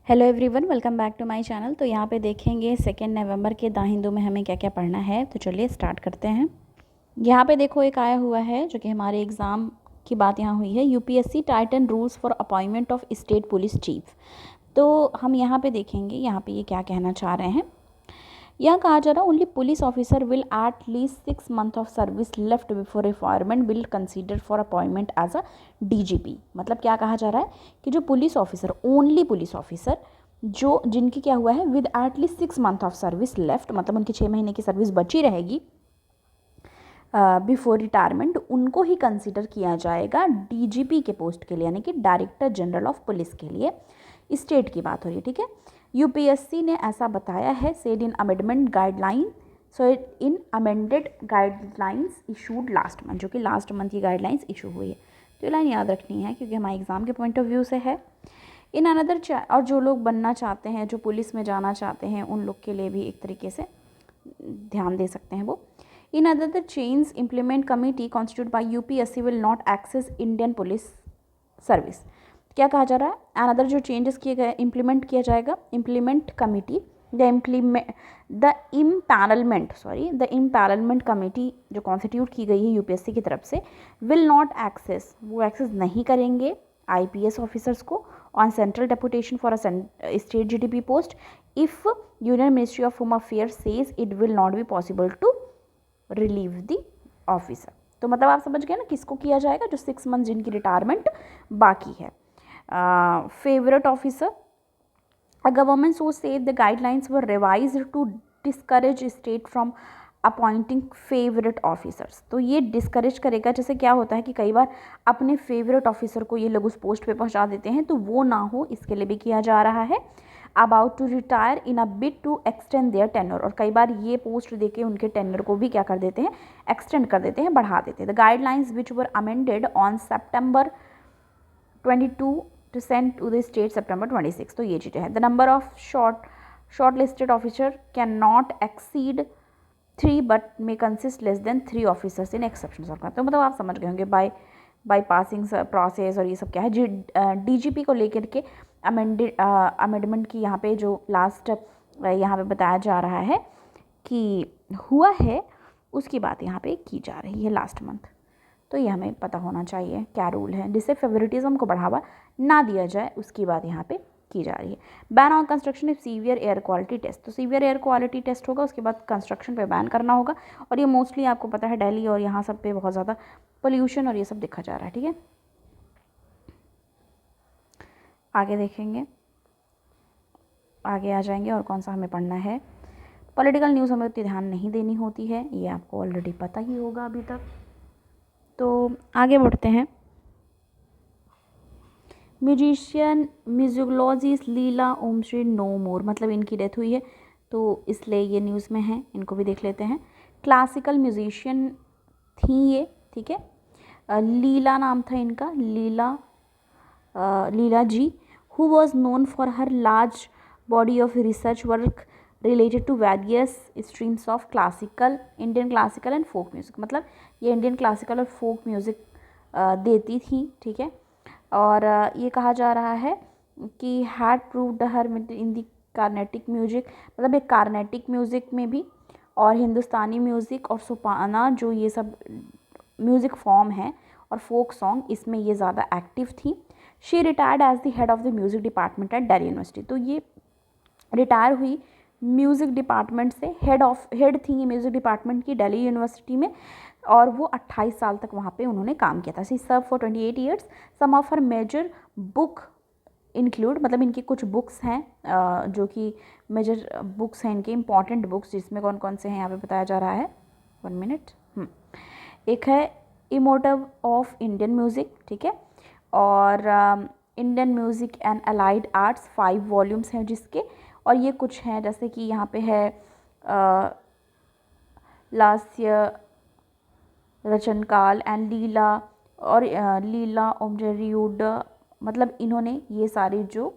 Hello everyone, welcome back to my channel. तो यहाँ पे देखेंगे 2 नवंबर के द हिंदू में हमें क्या क्या पढ़ना है। तो चलिए स्टार्ट करते हैं। यहाँ पे देखो एक आया हुआ है जो कि हमारे एग्ज़ाम की बात यहाँ हुई है। UPSC Titan rules for appointment of state police chief. तो हम यहाँ पे देखेंगे यहाँ पे ये क्या कहना चाह रहे हैं। यहाँ कहा जा रहा है only police officer will at least 6 month of service left before requirement will consider for appointment as a DGP. मतलब क्या कहा जा रहा है कि जो police officer, only police officer जो जिनकी क्या हुआ है with at least 6 month of service left, मतलब उनकी 6 महीने की सर्विस बची रहेगी बिफोर रिटायरमेंट, उनको ही कंसिडर किया जाएगा डीजीपी के पोस्ट के लिए, यानी कि डायरेक्टर जनरल ऑफ पुलिस के लिए। स्टेट की बात हो रही है, ठीक है। यूपीएससी ने ऐसा बताया है, said in amendment guideline, so in amended guidelines issued last month, जो कि लास्ट मंथ ये गाइडलाइंस इशू हुई है। तो ये लाइन याद रखनी है क्योंकि हमारे एग्जाम के पॉइंट ऑफ व्यू से है। इन अनदर और जो लोग बनना चाहते हैं, जो पुलिस में जाना चाहते हैं, उन लोग के लिए भी एक तरीके से ध्यान दे सकते हैं वो। In other the change implement committee constitute by UPSC will not access Indian police service. क्या कहा जा रहा है, अनदर जो चेंजेस किए गए इम्प्लीमेंट किया जाएगा, implement committee the empanelment committee जो कॉन्स्टिट्यूट की गई है यूपीएससी की तरफ से, विल नॉट एक्सेस, वो एक्सेस नहीं करेंगे आईपीएस ऑफिसर्स को on central deputation for a state GDP post if union ministry of home affairs says it will not be possible to relieve the officer. तो मतलब आप समझ गए ना किसको किया जाएगा, जो 6 मंथ जिनकी रिटायरमेंट बाकी है। Favourite officer, a government source said the guidelines were revised to discourage state from appointing favourite officers. तो ये डिस्करेज करेगा, जैसे क्या होता है कि कई बार अपने फेवरेट ऑफिसर को ये लोग उस पोस्ट पे पहुंचा देते हैं, तो वो ना हो इसके लिए भी किया जा रहा है। About to retire in a bit to extend their tenure, और कई बार ये पोस्ट देके उनके टेन्योर को भी क्या कर देते हैं, एक्सटेंड कर देते हैं, बढ़ा देते हैं। The guidelines which were amended on September 22 to send to the state September 26। तो ये चीज़ें हैं। The number of short listed officer can not exceed 3 but may consist less than 3 officers in exception circle. तो मतलब आप समझ गए होंगे बाय पासिंग प्रोसेस और ये सब क्या है। डीजीपी को लेकर के अमेंडमेंट की यहाँ पे जो लास्ट यहाँ पे बताया जा रहा है कि हुआ है, उसकी बात यहाँ पे की जा रही है लास्ट मंथ। तो ये हमें पता होना चाहिए क्या रूल है, जिससे फेवरेटिज्म को बढ़ावा ना दिया जाए, उसकी बात यहाँ पे की जा रही है। Ban on construction if severe air quality test. तो सीवियर एयर क्वालिटी टेस्ट होगा, उसके बाद कंस्ट्रक्शन पे बैन करना होगा। और ये मोस्टली आपको पता है दिल्ली और यहाँ सब पे बहुत ज़्यादा पोल्यूशन और ये सब देखा जा रहा है, ठीक है। आगे देखेंगे, आगे आ जाएंगे और कौन सा हमें पढ़ना है। पॉलिटिकल न्यूज़ हमें उतनी ध्यान नहीं देनी होती है, ये आपको ऑलरेडी पता ही होगा अभी तक। तो आगे बढ़ते हैं। म्यूजिशियन म्यूजिकोलॉजिस्ट लीला ओमश्री नो मोर, मतलब इनकी डेथ हुई है, तो इसलिए ये न्यूज़ में है, इनको भी देख लेते हैं। क्लासिकल म्यूजिशियन थी ये, ठीक है। लीला नाम था इनका, Leela ji, who was known for her large body of research work related to various streams of classical, Indian classical and folk music. मतलब ये इंडियन क्लासिकल और फोक म्यूज़िक देती थी, ठीक है। और ये कहा जा रहा है कि had proved her in the Carnatic music, मतलब एक कार्नेटिक म्यूज़िक में भी, और हिंदुस्तानी म्यूज़िक और सुपाना जो ये सब म्यूज़िक फॉर्म है, और फोक सॉन्ग, इसमें ये ज़्यादा एक्टिव थी। She retired as the head of the music department at Delhi university. तो ये रिटायर हुई म्यूज़िक डिपार्टमेंट से, हेड थी ये म्यूज़िक डिपार्टमेंट की दिल्ली यूनिवर्सिटी में, और वो 28 साल तक वहाँ पे उन्होंने काम किया था। She serve for 28 years. Some of her major book include, मतलब इनकी कुछ बुक्स हैं जो कि मेजर बुक्स हैं इनके, इंपॉर्टेंट बुक्स, जिसमें कौन कौन से हैं यहाँ पे बताया जा रहा है। 1 मिनट। एक है इमोटिव ऑफ इंडियन म्यूज़िक, ठीक है, और Indian music and allied arts 5 volumes हैं जिसके, और ये कुछ हैं जैसे कि यहाँ पे है लास्य रचनकाल एंड लीला, और लीला ओमजरियूड, मतलब इन्होंने ये सारी जो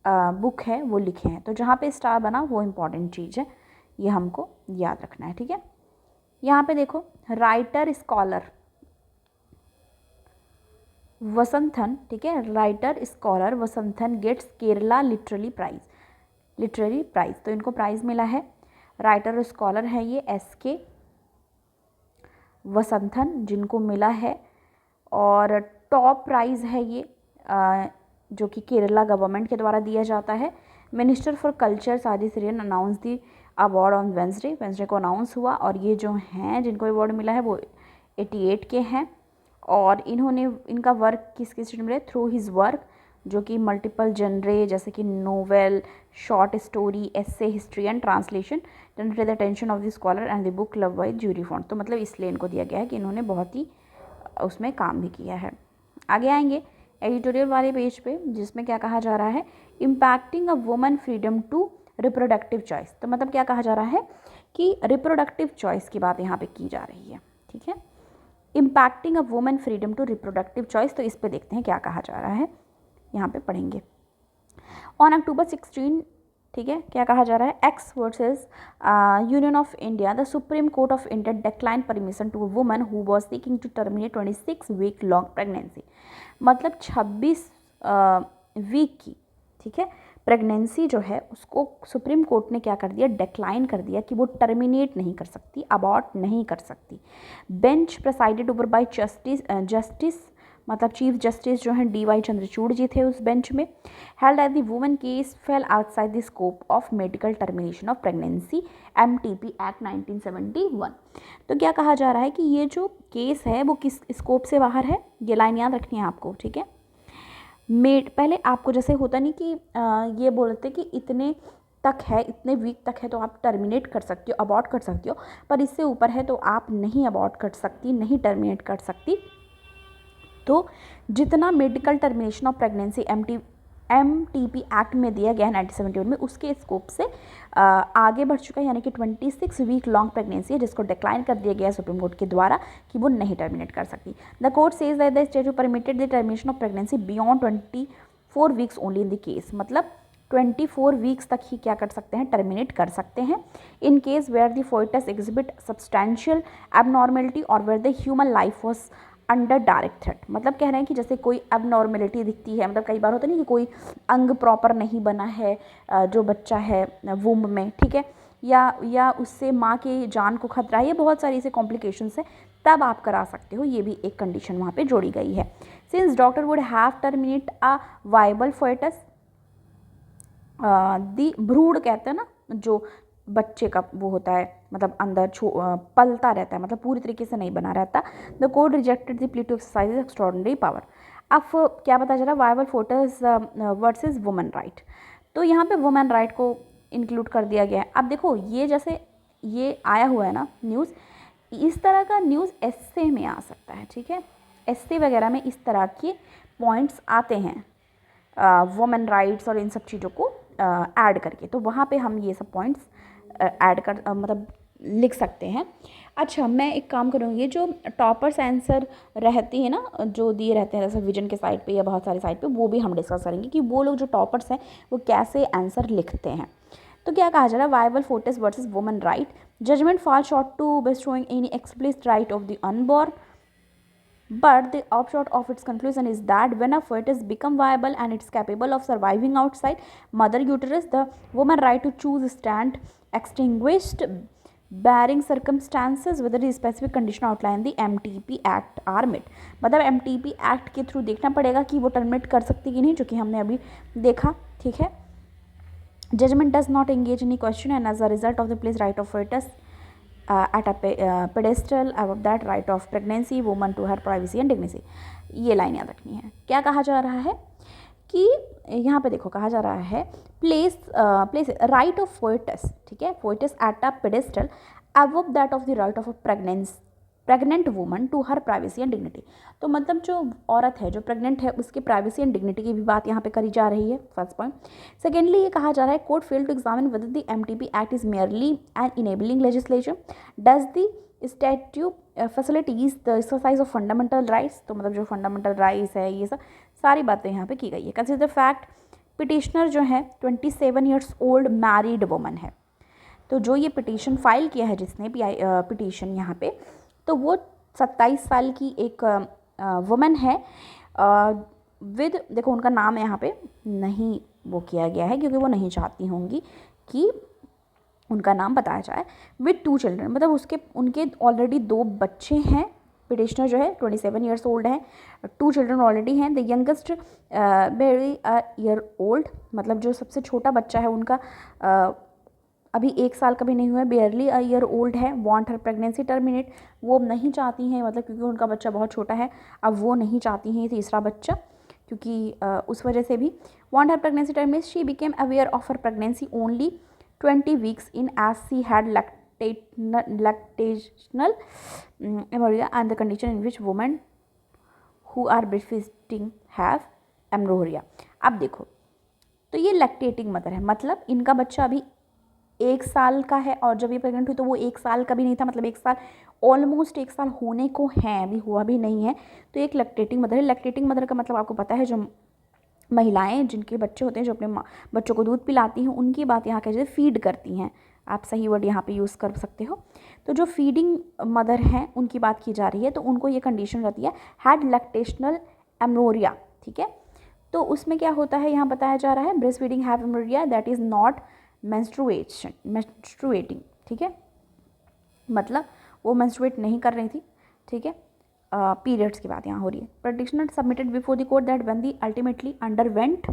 बुक है वो लिखे हैं। तो जहाँ पे स्टार बना वो इम्पॉर्टेंट चीज़ है, ये हमको याद रखना है, ठीक है। यहाँ पे देखो, राइटर स्कॉलर, वसंथन, ठीक है, writer scholar Vasanthan gets Kerala literary prize, तो इनको प्राइज़ मिला है। राइटर और स्कॉलर है ये SK वसंथन, जिनको मिला है। और टॉप प्राइज़ है ये जो कि केरला गवर्नमेंट के द्वारा दिया जाता है। Minister for culture Sajid Sarin announce the award on Wednesday को अनाउंस हुआ। और ये जो हैं जिनको अवार्ड मिला है वो 88 के हैं। और इनका वर्क किस किस में मिला? थ्रू हिज वर्क, जो कि मल्टीपल जनरे जैसे कि novel, short story, essay, history and translation generated the attention of the scholar and the book love by jury font. तो मतलब इसलिए इनको दिया गया है कि इन्होंने बहुत ही उसमें काम भी किया है। आगे आएंगे एडिटोरियल वाले पेज पे, जिसमें क्या कहा जा रहा है? Impacting a woman freedom to reproductive choice. तो मतलब क्या कहा जा रहा है कि रिप्रोडक्टिव चॉइस की बात यहाँ पे की जा रही है, ठीक है। Impacting a woman freedom to reproductive choice, तो इस पे देखते हैं क्या कहा जा रहा है, यहाँ पे पढ़ेंगे। ऑन अक्टूबर 16, ठीक है, क्या कहा जा रहा है? X versus union of India, the Supreme Court of India decline permission to a woman who was seeking to terminate 26 week long pregnancy. मतलब 26 वीक की, ठीक है, प्रेगनेंसी जो है उसको सुप्रीम कोर्ट ने क्या कर दिया? डिक्लाइन कर दिया कि वो टर्मिनेट नहीं कर सकती, अबॉर्ट नहीं कर सकती। Bench presided over by justice मतलब चीफ जस्टिस जो हैं DY चंद्रचूड़ जी थे उस बेंच में। Held at the woman case fail outside the scope of medical termination of pregnancy MTP act 1971। तो क्या कहा जा रहा है कि ये जो केस है वो किस स्कोप से बाहर है? ये लाइन याद रखनी है आपको, ठीक है। पहले आपको जैसे होता नहीं कि ये बोलते कि इतने तक है, इतने वीक तक है तो आप टर्मिनेट कर सकती हो, अबॉर्ट कर सकती हो, पर इससे ऊपर है तो आप नहीं अबॉर्ट कर सकती, नहीं टर्मिनेट कर सकती। तो जितना medical termination of pregnancy MTP act में दिया गया है 1971 में, उसके स्कोप से आगे बढ़ चुका है, यानी कि 26 वीक लॉन्ग प्रेगनेंसी है जिसको डिक्लाइन कर दिया गया सुप्रीम कोर्ट के द्वारा कि वो नहीं टर्मिनेट कर सकती। The court says that the state permitted the termination of pregnancy beyond 24 weeks only in the case, मतलब 24 वीक्स तक ही क्या कर सकते हैं? टर्मिनेट कर सकते हैं। In case where the foetus exhibit substantial abnormality और where the human life was under direct threat. मतलब कह रहे हैं कि जैसे कोई एबनॉर्मेलिटी दिखती है, मतलब कई बार होता नहीं कि कोई अंग प्रॉपर नहीं बना है जो बच्चा है वुम्ब में, ठीक है, या उससे माँ की जान को खतरा है, ये बहुत सारी ऐसे कॉम्प्लिकेशंस है, तब आप करा सकते हो। ये भी एक कंडीशन वहाँ पे जोड़ी गई है। Since doctor would have terminate a viable foetus, the भ्रूण कहते हैं ना जो बच्चे का वो होता है, मतलब अंदर पलता रहता है, मतलब पूरी तरीके से नहीं बना रहता। The court rejected the plea to exercise extraordinary power. अब क्या पता चला? Viable foetus versus women right. तो यहाँ पे वुमेन राइट को इंक्लूड कर दिया गया है। अब देखो ये जैसे ये आया हुआ है ना न्यूज़, इस तरह का न्यूज़ एस्से में आ सकता है, ठीक है, एस्से वगैरह में इस तरह के पॉइंट्स आते हैं वुमेन राइट्स और इन सब चीज़ों को ऐड करके, तो वहाँ पे हम ये सब पॉइंट्स ऐड कर मतलब लिख सकते हैं। अच्छा, मैं एक काम करूँगी, जो टॉपर्स आंसर रहती है ना जो दिए रहते हैं जैसे विजन के साइड पे या बहुत सारे साइड पे, वो भी हम डिस्कस करेंगे कि वो लोग जो टॉपर्स हैं वो कैसे आंसर लिखते हैं। तो क्या कहा जा रहा है? Viable foetus versus women right, judgement fall short to bestowing any explicit right of the unborn, but the upshot of its conclusion is that when a fetus become viable and it's capable of surviving outside mother uterus, the woman right to choose stand extinguished barring circumstances whether the specific condition outlined the MTP Act are met। मतलब MTP Act के through देखना पड़ेगा कि वो terminate कर सकती कि नहीं, जो कि हमने अभी देखा, ठीक है। Judgment does not engage in question and as a result of the place right of fetus at a pedestal above that right of pregnancy woman to her privacy and dignity। ये लाइन याद रखनी है। क्या कहा जा रहा है कि यहाँ पे देखो कहा जा रहा है प्लेस राइट ऑफ फोइटस, ठीक है, foetus at a pedestal above that of the right of a pregnant woman to her privacy and dignity. तो मतलब जो औरत है जो प्रेग्नेंट है उसकी प्राइवेसी एंड डिग्निटी की भी बात यहाँ पे करी जा रही है, फर्स्ट पॉइंट। सेकेंडली ये कहा जा रहा है court fail to examine whether the MTP act is merely an enabling legislation, does the statute facilities the exercise of fundamental rights. तो मतलब जो फंडामेंटल राइट्स है ये सब सारी बातें यहाँ पे की गई है। कंसिडर द फैक्ट पिटिशनर जो है 27 ईयर्स ओल्ड मैरिड वुमन है। तो जो ये पिटीशन फाइल किया है जिसने पिटीशन यहाँ पे, तो वो 27 साल की एक वुमन है विद, देखो उनका नाम यहाँ पे नहीं वो किया गया है क्योंकि वो नहीं चाहती होंगी कि उनका नाम बताया जाए, विद 2 चिल्ड्रन, मतलब उनके ऑलरेडी 2 बच्चे हैं। पिटिशनर जो है 27 ईयर्स ओल्ड है, 2 चिल्ड्रन ऑलरेडी हैं। The youngest barely a year old, मतलब जो सबसे छोटा बच्चा है उनका अभी 1 साल का भी नहीं हुआ है, बेयरली अ ईयर ओल्ड है। वांट हर प्रेगनेंसी टर्मिनेट, वो नहीं चाहती हैं, मतलब क्योंकि उनका बच्चा बहुत छोटा है, अब वो नहीं चाहती हैं तीसरा बच्चा, क्योंकि उस वजह से भी। Want her pregnancy terminate, she became aware of her pregnancy only 20 weeks in as she had lactational amenorrhea and the condition in which women who are breastfeeding have amenorrhea। अब देखो, तो ये लैक्टेटिंग मदर है, मतलब इनका बच्चा अभी 1 साल का है, और जब ये प्रेग्नेंट हुई तो वो 1 साल का भी नहीं था, मतलब 1 साल ऑलमोस्ट 1 साल होने को है, अभी हुआ भी नहीं है। तो एक लैक्टेटिंग मदर है। लैक्टेटिंग मदर का मतलब आपको पता है, जो महिलाएं जिनके बच्चे होते हैं, जो अपने बच्चों को दूध पिलाती हैं, उनकी बात यहाँ कह जैसे फीड करती हैं, आप सही वर्ड यहाँ पे यूज़ कर सकते हो। तो जो फीडिंग मदर हैं उनकी बात की जा रही है, तो उनको ये कंडीशन रहती है हैड लैक्टेशनल एमनोरिया, ठीक है। तो उसमें क्या होता है, यहाँ बताया जा रहा है breast feeding have amenorrhoea that is not menstruating, ठीक है, मतलब वो मेंस्ट्रुएट नहीं कर रही थी, ठीक है। पीरियड्स की बात यहाँ हो रही है। petitioner submitted before the court that when the ultimately underwent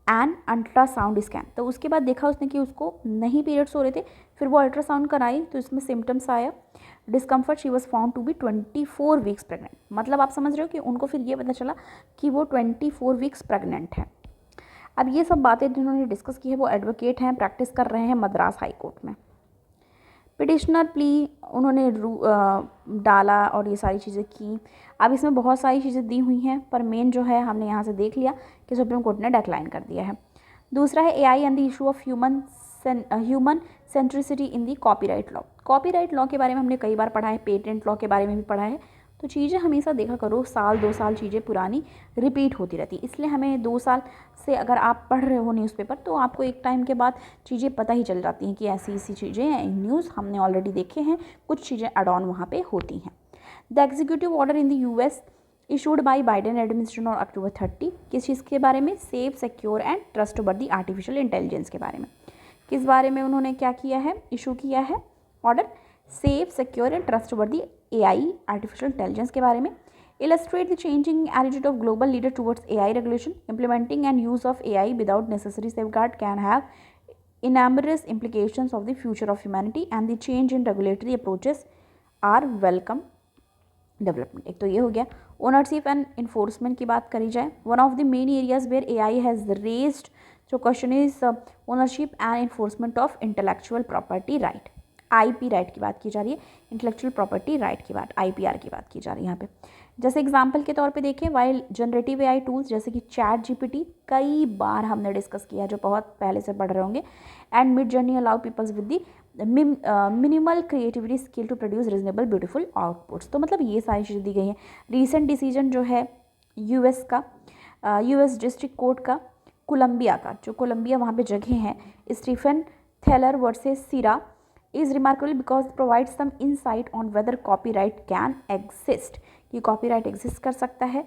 an ultrasound scan, तो उसके बाद देखा उसने कि उसको नहीं पीरियड्स हो रहे थे, फिर वो अल्ट्रासाउंड कराई तो इसमें सिम्टम्स आया discomfort, she was found to be 24 weeks pregnant, मतलब आप समझ रहे हो कि उनको फिर ये पता चला कि वो 24 वीक्स प्रेग्नेंट है। अब ये सब बातें जिन्होंने डिस्कस की है वो एडवोकेट हैं, प्रैक्टिस कर रहे हैं मद्रास हाई कोर्ट में। पिटिशनर प्ली उन्होंने डाला और ये सारी चीज़ें की। अब इसमें बहुत सारी चीज़ें दी हुई हैं, पर मेन जो है हमने यहाँ से देख लिया कि सुप्रीम कोर्ट ने डिक्लाइन कर दिया है। दूसरा है AI and the issue of human centricity in the copyright law. Copyright law के बारे में हमने कई बार पढ़ा है, पेटेंट लॉ के बारे में भी पढ़ा है। तो चीज़ें हमेशा देखा करो, साल 2 साल चीज़ें पुरानी रिपीट होती रहती, इसलिए हमें 2 साल से अगर आप पढ़ रहे हो न्यूज़पेपर तो आपको एक टाइम के बाद चीज़ें पता ही चल जाती हैं कि ऐसी ऐसी चीज़ें हैं, न्यूज़ हमने ऑलरेडी देखे हैं, कुछ चीज़ें एड ऑन वहाँ पे होती हैं। The executive order in the US issued by Biden administration और अक्टूबर 30, किस चीज़ के बारे में, safe secure and trustworthy artificial intelligence के बारे में। किस बारे में उन्होंने क्या किया है, इशू किया है order, safe secure and trustworthy AI artificial intelligence के बारे में। Illustrate the changing attitude of global leader towards AI regulation. Implementing and use of AI without necessary safeguard can have enormous implications of the future of humanity and the change in regulatory approaches are welcome development. एक तो ये हो गया। Ownership and enforcement की बात करी जाए, one of the main areas where AI has raised जो question is ownership and enforcement of intellectual property right. IP right की बात की जा रही है, इंटेलेक्चुअल प्रॉपर्टी राइट की बात, IPR की बात की जा रही है यहाँ पे। जैसे एग्जाम्पल के तौर पे देखें, वाइल जनरेटिव AI टूल्स जैसे कि ChatGPT कई बार हमने डिस्कस किया, जो बहुत पहले से पढ़ रहे होंगे, and Midjourney allow peoples with the minimal creativity skill to produce reasonable beautiful outputs. तो मतलब ये सारी चीज़ें दी गई हैं। रिसेंट डिसीजन जो है US का, US डिस्ट्रिक्ट कोर्ट का, कोलंबिया का, जो कोलंबिया वहाँ पे जगह है, Stephen Thaler versus Sira is remarkable because it provides some insight on whether copyright can exist, कि copyright exist कर सकता है,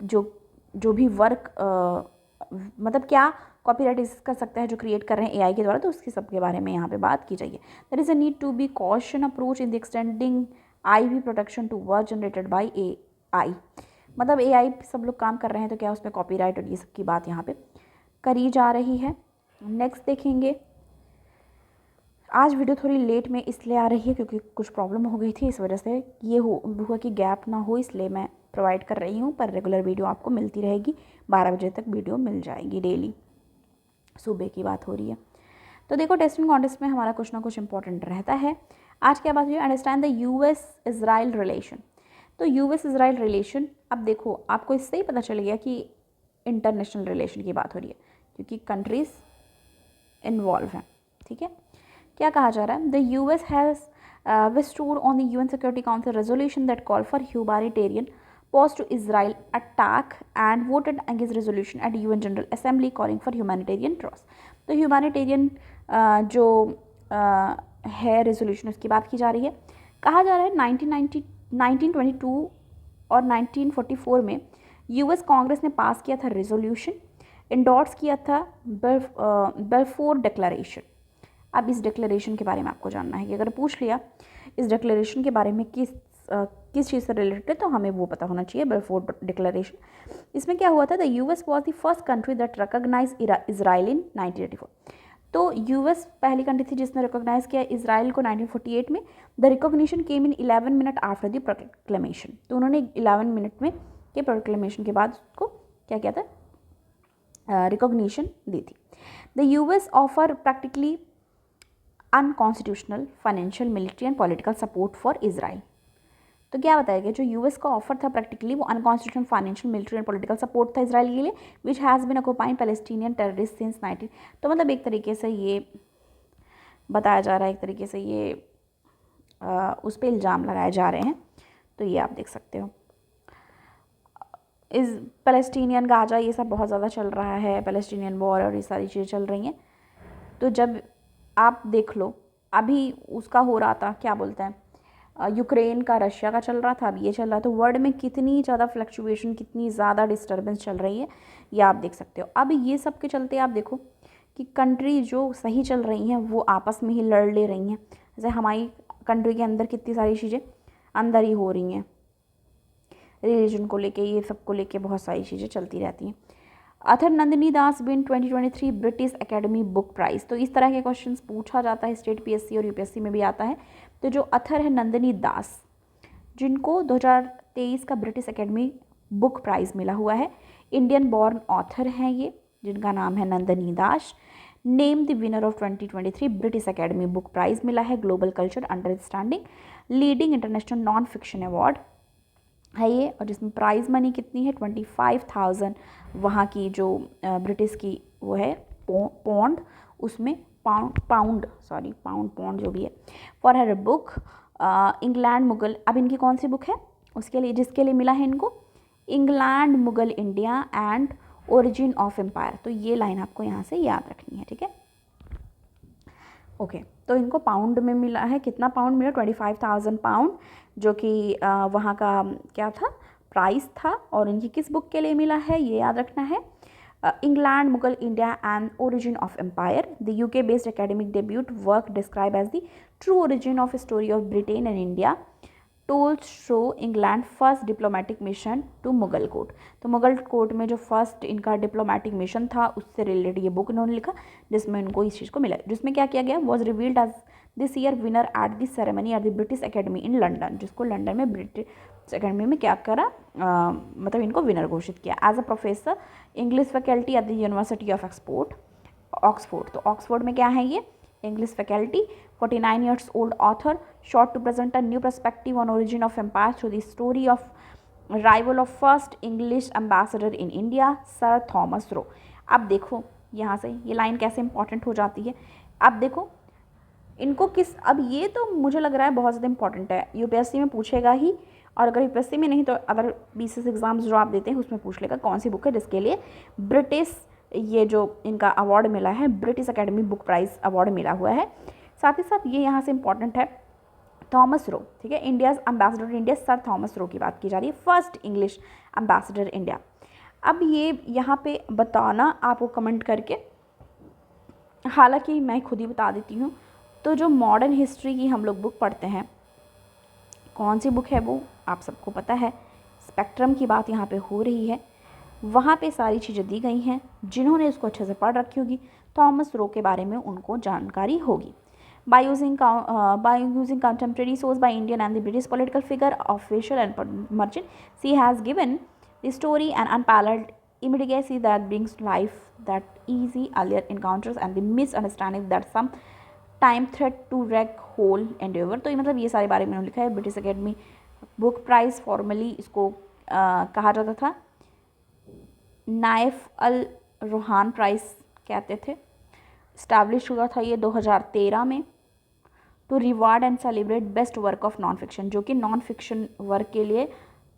जो भी वर्क मतलब क्या copyright exist कर सकता है जो क्रिएट कर रहे हैं AI के द्वारा, तो उसके सब के बारे में यहाँ पे बात की जाइए। there is a need to be caution approach in the extending IP protection to work generated by AI, मतलब AI सब लोग काम कर रहे हैं तो क्या उसमें copyright और ये सब की बात यहाँ पे करी जा रही है। नेक्स्ट देखेंगे, आज वीडियो थोड़ी लेट में इसलिए आ रही है क्योंकि कुछ प्रॉब्लम हो गई थी, इस वजह से ये हुआ कि गैप ना हो, इसलिए मैं प्रोवाइड कर रही हूँ, पर रेगुलर वीडियो आपको मिलती रहेगी। 12 बजे तक वीडियो मिल जाएगी डेली, सुबह की बात हो रही है। तो देखो, टेस्टिंग कॉन्टेस्ट में हमारा कुछ ना कुछ इंपॉर्टेंट रहता है। आज क्या बात हुई, understand the US Israel relation. तो US इजराइल रिलेशन, अब देखो आपको इससे ही पता चल गया कि इंटरनेशनल रिलेशन की बात हो रही है क्योंकि कंट्रीज इन्वॉल्व हैं, ठीक है। क्या कहा जा रहा है, the US has withstood on the UN Security Council resolution that call for humanitarian pause to Israel attack and voted against resolution at UN General Assembly calling for humanitarian truce। तो humanitarian जो है resolution, उसकी बात की जा रही है। कहा जा रहा है 1922 और 1944 में यूएस कांग्रेस ने पास किया था रेजोल्यूशन, इंडोर्स किया था बल्फोर डिक्लेरेशन। अब इस डिक्लेरेशन के बारे में आपको जानना है कि अगर पूछ लिया इस डिक्लेरेशन के बारे में किस चीज़ से रिलेटेड है तो हमें वो पता होना चाहिए, बल्फोर डिक्लेरेशन। इसमें क्या हुआ था, the US was the first country that recognise Israel in 1984। तो यूएस पहली कंट्री थी जिसने रिकॉग्नाइज किया इसराइल को 1948 में। The recognition came in 11 minute after the proclamation. तो उन्होंने 11 मिनट में के प्रोक्लेमेशन के बाद उसको क्या किया था, रिकॉग्निशन दी थी। The US offer practically unconstitutional financial military and political support for Israel. तो क्या बताया गया, जो यूएस का ऑफर था प्रैक्टिकली वो unconstitutional financial military and political support था इजराइल के लिए, which has been occupying Palestinian terrorist since 19। तो मतलब एक तरीके से ये बताया जा रहा है, एक तरीके से ये उस पर इल्ज़ाम लगाए जा रहे हैं। तो ये आप देख सकते हो, इस पैलेस्टीनियन गाजा ये सब बहुत ज़्यादा चल रहा है, पैलेस्टीनियन वॉर और ये सारी चीज़ें चल रही हैं। तो जब आप देख लो अभी उसका हो रहा था, क्या बोलते हैं, यूक्रेन का रशिया का चल रहा था, अब ये चल रहा है। तो वर्ल्ड में कितनी ज़्यादा फ्लक्चुएशन, कितनी ज़्यादा डिस्टर्बेंस चल रही है, ये आप देख सकते हो। अब ये सब के चलते आप देखो कि कंट्री जो सही चल रही हैं वो आपस में ही लड़ ले रही हैं। जैसे हमारी कंट्री के अंदर कितनी सारी चीज़ें अंदर ही हो रही हैं, रिलीजन को लेके, ये सब को लेके बहुत सारी चीज़ें चलती रहती हैं। Author Nandini Das win 2023 British Academy book prize. तो इस तरह के क्वेश्चंस पूछा जाता है, स्टेट पीएससी और यूपीएससी में भी आता है। तो जो अथर है नंदिनी दास, जिनको 2023 का ब्रिटिश एकेडमी बुक प्राइज़ मिला हुआ है, इंडियन बॉर्न ऑथर हैं ये, जिनका नाम है Nandini Das, name the winner of 2023 British Academy book Prize मिला है global culture understanding leading international non fiction award है ये, और जिसमें प्राइज़ मनी कितनी है 25,000 वहाँ की जो ब्रिटिश की वो है पौंड, उसमें पाउंड जो भी है, for her book England Mughal. अब इनकी कौन सी बुक है उसके लिए, जिसके लिए मिला है इनको, England Mughal India and origin of empire. तो ये लाइन आपको यहाँ से याद रखनी है, ठीक है, ओके। तो इनको पाउंड में मिला है, कितना पाउंड मिला, 25,000 पाउंड, जो कि वहाँ का क्या था, प्राइस था। और इनकी किस बुक के लिए मिला है ये याद रखना है, England Mughal India and origin of empire. The UK based academic debut work describe as the true origin of story of Britain and India told show England first diplomatic mission to Mughal court. तो Mughal court में जो first इनका diplomatic mission था उससे related ये book इन्होंने लिखा, जिसमें इनको इस चीज़ को मिला, जिसमें क्या किया गया, was revealed as this year winner at this ceremony at the British Academy in London, जिसको लंदन में ब्रिटिश एकेडमी में क्या करा, मतलब इनको विनर घोषित किया। As a professor English faculty at the university of Oxford. तो ऑक्सफोर्ड में क्या है ये, English faculty, 49 years old author, sought to present a new perspective on origin of empire through the story of arrival of first English ambassador in India, Sir Thomas Roe। अब देखो यहाँ से ये लाइन कैसे इंपॉर्टेंट हो जाती है। अब देखो इनको किस, अब ये तो मुझे लग रहा है बहुत ज़्यादा इंपॉर्टेंट है, यूपीएससी में पूछेगा ही, और अगर यूपीएससी में नहीं तो अदर बीसीएस एग्जाम्स जो आप देते हैं उसमें पूछ लेगा कौन सी बुक है जिसके लिए ब्रिटिश ये जो इनका अवार्ड मिला है, British Academy book prize award मिला हुआ है। साथ ही साथ ये यहाँ से इंपॉर्टेंट है थॉमस रो, ठीक है, India's ambassador India sir Thomas Roe की बात की जा रही है, फर्स्ट इंग्लिश एम्बेसडर इंडिया। अब ये यहाँ पे बताना आपको कमेंट करके, हालांकि मैं खुद ही बता देती हूँ। तो जो मॉडर्न हिस्ट्री की हम लोग बुक पढ़ते हैं, कौन सी बुक है वो आप सबको पता है, स्पेक्ट्रम की बात यहाँ पे हो रही है, वहाँ पे सारी चीज़ें दी गई हैं। जिन्होंने इसको अच्छे से पढ़ रखी होगी थॉमस रो के बारे में उनको जानकारी होगी। By using contemporary source by Indian and the British political figure official and merchant, she has given the story and unparalleled immediacy that brings life that easy earlier encounters and the misunderstanding that some time threat to wreck whole endeavor। तो ये मतलब ये सारे बारे में उन्होंने लिखा है। British Academy book prize formally इसको कहा जाता था नाइफ अल रूहान प्राइज़ कहते थे। इस्टेब्लिश हुआ था ये 2013 में to reward and celebrate best work of non fiction, जो कि नॉन फिक्शन वर्क के लिए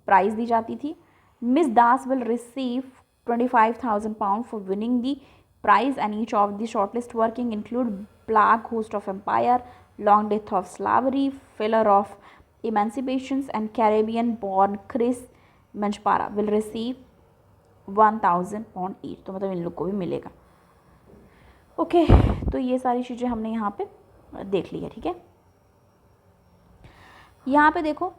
प्राइज़ दी जाती थी। Miss Das will receive 25,000 pounds for winning the prize, and each of the shortlist working include Black Host of Empire, Long Death of Slavery, Failure of Emancipations, and Caribbean-born Chris Manchpara will receive 1000 pound each, तो मतलब इन लोग को भी मिलेगा। Okay, तो ये सारी चीज़ें हमने यहाँ पे देख ली है। ठीक है, यहाँ पे देखो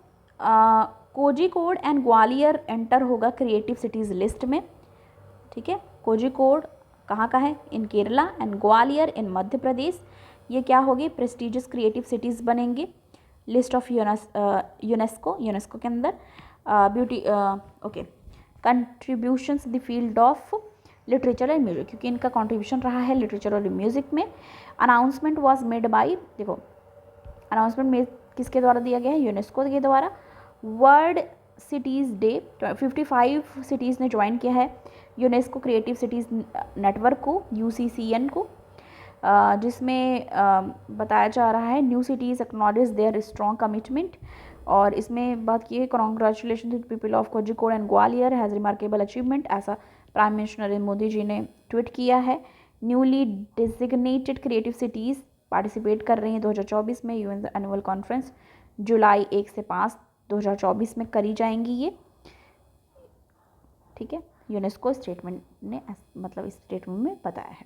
कोझिकोड एंड ग्वालियर एंटर होगा क्रिएटिव सिटीज़ लिस्ट में। ठीक है, कोझिकोड कहाँ का है? इन केरला, एंड ग्वालियर इन मध्य प्रदेश। ये क्या होगी? प्रेस्टिजियस क्रिएटिव सिटीज़ बनेंगे लिस्ट ऑफ यूनेस्को के अंदर। Beauty okay, contributions the field of literature and music, क्योंकि इनका कंट्रीब्यूशन रहा है लिटरेचर और म्यूजिक में। अनाउंसमेंट वाज मेड बाय, देखो अनाउंसमेंट में किसके द्वारा दिया गया है? यूनेस्को के द्वारा। वर्ल्ड सिटीज़ डे 55 सिटीज़ ने ज्वाइन किया है यूनेस्को क्रिएटिव सिटीज़ नेटवर्क को, UCCN को, जिसमें बताया जा रहा है new cities acknowledge their strong commitment. और इसमें बात की है congratulation to people of Kozhikode and Gwalior has remarkable achievement, ऐसा प्राइम मिनिस्टर नरेंद्र मोदी जी ने ट्वीट किया है। Newly designated creative cities participate कर रही हैं 2024 में UN एनुअल कॉन्फ्रेंस जुलाई 1 से 5 2024 में करी जाएंगी ये। ठीक है, यूनेस्को स्टेटमेंट ने मतलब इस स्टेटमेंट में बताया है।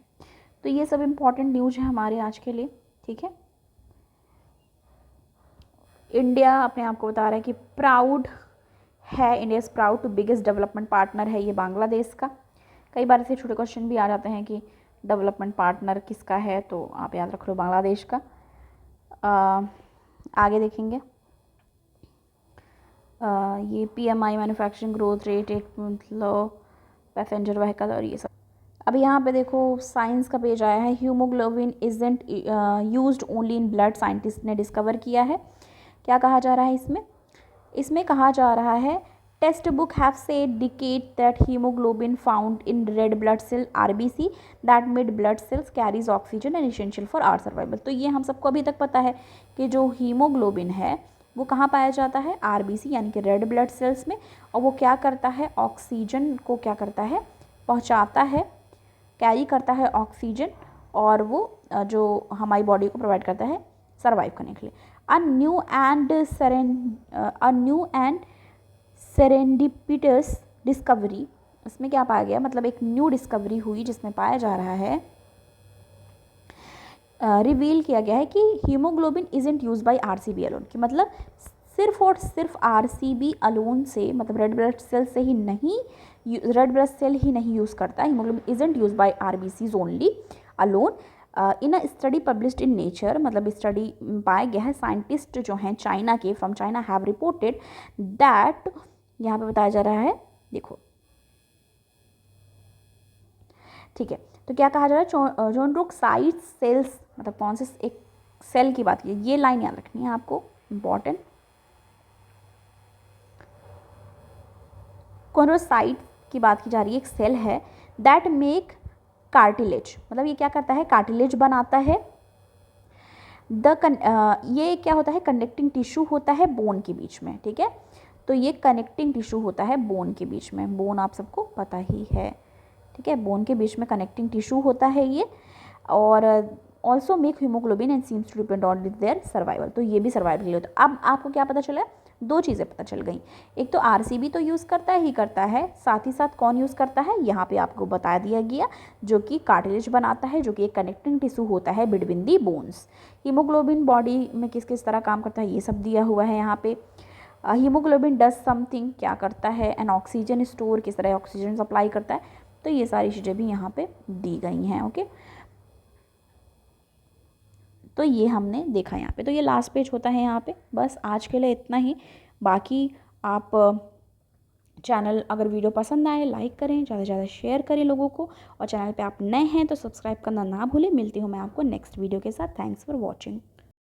तो ये सब इम्पॉर्टेंट न्यूज है हमारे आज के लिए। ठीक है, इंडिया अपने आप को बता रहा है कि प्राउड है, India is proud to biggest development partner है ये बांग्लादेश का। कई बार ऐसे छोटे क्वेश्चन भी आ जाते हैं कि डेवलपमेंट पार्टनर किसका है, तो आप याद रख लो बांग्लादेश का। आगे देखेंगे ये PMI मैन्युफैक्चरिंग ग्रोथ रेट, एक मतलब पैसेंजर व्हीकल और ये सब। अब यहाँ पे देखो साइंस का पेज आया है। Haemoglobin isn't used only in blood, scientist ने डिस्कवर किया है। क्या कहा जा रहा है इसमें कहा जा रहा है test book have said decade that haemoglobin found in red blood cell RBC that made blood cells carries oxygen and essential for our survival. तो ये हम सबको अभी तक पता है कि जो हीमोग्लोबिन है वो कहाँ पाया जाता है? RBC यानी कि रेड ब्लड सेल्स में। और वो क्या करता है? ऑक्सीजन को क्या करता है? पहुँचाता है, कैरी करता है ऑक्सीजन, और वो जो हमारी बॉडी को प्रोवाइड करता है सर्वाइव करने के लिए। अ न्यू एंड सेरेंडिपिटस डिस्कवरी, इसमें क्या पाया गया? मतलब एक न्यू डिस्कवरी हुई जिसमें पाया जा रहा है, रिवील किया गया है कि haemoglobin isn't use by RCB alone, कि मतलब सिर्फ और सिर्फ RCB अलोन से, मतलब रेड ब्लड सेल से ही नहीं, रेड ब्लड सेल ही नहीं यूज़ करता, haemoglobin isn't use by RBCs only alone. In a study published in nature, मतलब स्टडी पाया गया है, साइंटिस्ट जो हैं चाइना के, from China have reported that, यहाँ पे बताया जा रहा है, देखो ठीक है, तो क्या कहा जा रहा है? जोनरुक साइट सेल्स, मतलब कौन से एक सेल की बात की, ये लाइन याद रखनी है आपको, इंपॉर्टेंट। कॉन्ड्रोसाइट की बात की जा रही है, एक सेल है दैट मेक कार्टिलेज, मतलब ये क्या करता है? कार्टिलेज बनाता है। ये क्या होता है? कनेक्टिंग टिश्यू होता है बोन के बीच में। ठीक है, तो ये कनेक्टिंग टिश्यू होता है बोन के बीच में, बोन आप सबको पता ही है। ठीक है, बोन के बीच में कनेक्टिंग टिश्यू होता है ये, और also make haemoglobin and seems to depend on their survival, तो ये भी सर्वाइवल के लिए होता है। अब आपको क्या पता चला? दो चीज़ें पता चल गई, एक तो RCB तो यूज़ करता ही करता है, साथ ही साथ कौन यूज़ करता है, यहाँ पे आपको बता दिया गया, जो कि कार्टिलेज बनाता है, जो कि एक कनेक्टिंग टिश्यू होता है between the bones. Haemoglobin body में किस किस तरह काम करता है ये सब दिया हुआ है यहाँ पे। हीमोग्लोबिन डज समथिंग, क्या करता है, एंड ऑक्सीजन स्टोर, किस तरह ऑक्सीजन सप्लाई करता है, तो ये सारी चीज़ें भी यहाँ पे दी गई हैं। ओके, तो ये हमने देखा यहाँ पे, तो ये लास्ट पेज होता है यहाँ पे। बस आज के लिए इतना ही, बाकी आप चैनल अगर वीडियो पसंद आए लाइक करें, ज़्यादा से ज़्यादा शेयर करें लोगों को, और चैनल पे आप नए हैं तो सब्सक्राइब करना ना भूलें। मिलती हूँ मैं आपको नेक्स्ट वीडियो के साथ। Thanks for watching.